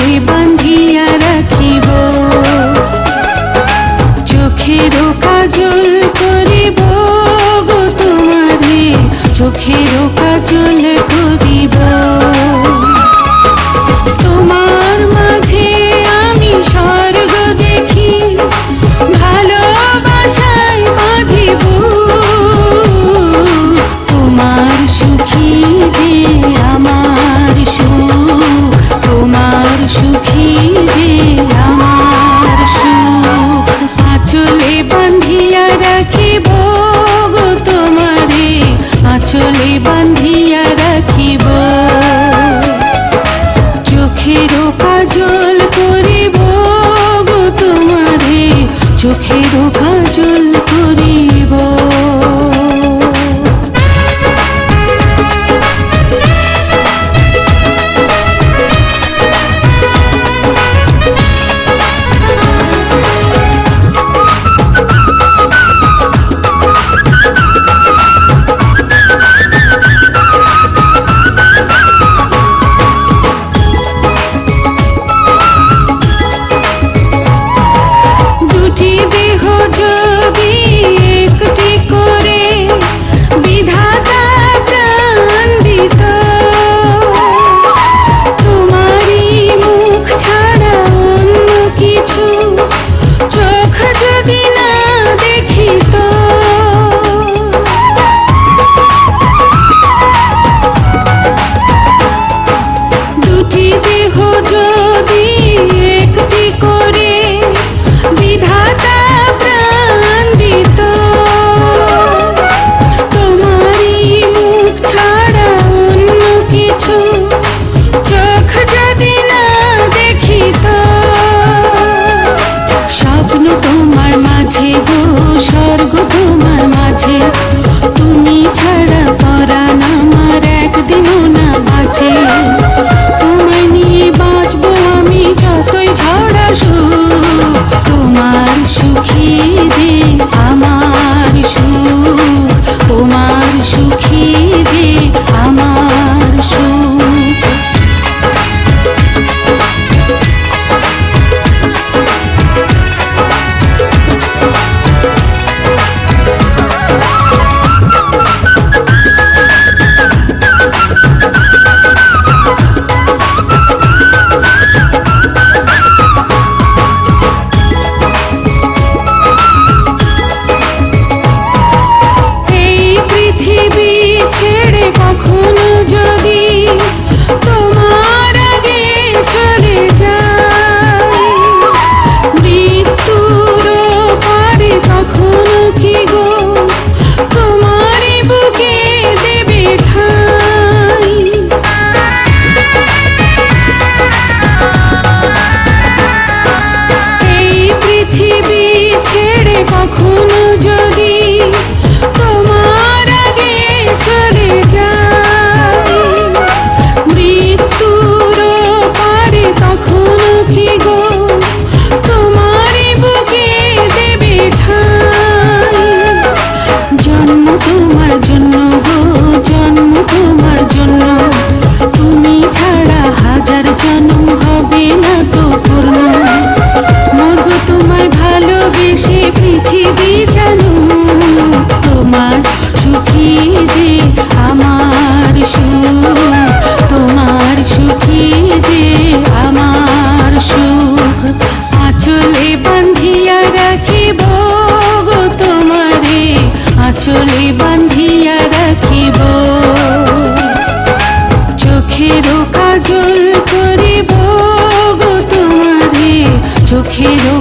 আঁচলে বাঁধিয়া রাখিব, চোখেরও কাজল করিব গো তোমারে, চোখেরও কাজল করিব। তোমার মাঝে আমি স্বর্গ দেখি, ভালোবাসায় বাঁধিব। তোমার সুখী যে আমার সুখ, তোমার সুখী যে আমার সুখ। আঁচলে বাঁধিয়া রাখিব গো তোমারে, আঁচলে বাঁধিয়া রাখিব, চোখেরও কাজল করিব গো তোমারে, চোখেরও কাজল করিব। স্বর্গ তোমার মাঝে, তুমি ছাড়া পরাণ আমার একদিনও না বাঁচে। তোমায় নিয়ে বাঁচবো আমি যতই ঝড় আসুক, তোমার সুখী যে আমার সুখ, তোমার সুখী যে আমার সুখ। কখনো যদি তোমার আগে চলে যায়, মৃত্যুর পারে কখনো কি গো তোমারই বুকে দেবে ঠাঁই। এই পৃথিবী ছেড়ে কখনো যদি তোমার আগে চলে যায়, মৃত্যুর পারে তখনো কি গো তোমারই বুকে দেবে ঠাঁই। জন্ম তোমার জন্য গো, জন্ম তোমার জন্য, তুমি ছাড়া হাজার জন্ম হবে না তো পূর্ণ। মরব তোমায় ভালোবেসে পৃথিবী জানো, তোমার সুখী যে আমার সুখ, তোমার সুখী যে আমার সুখ। আঁচলে বাঁধিয়া রাখিব গো তোমারে, আঁচলে বাঁধিয়া রাখিব, চোখেরও কাজল করিব গো তোমারে, চোখেরও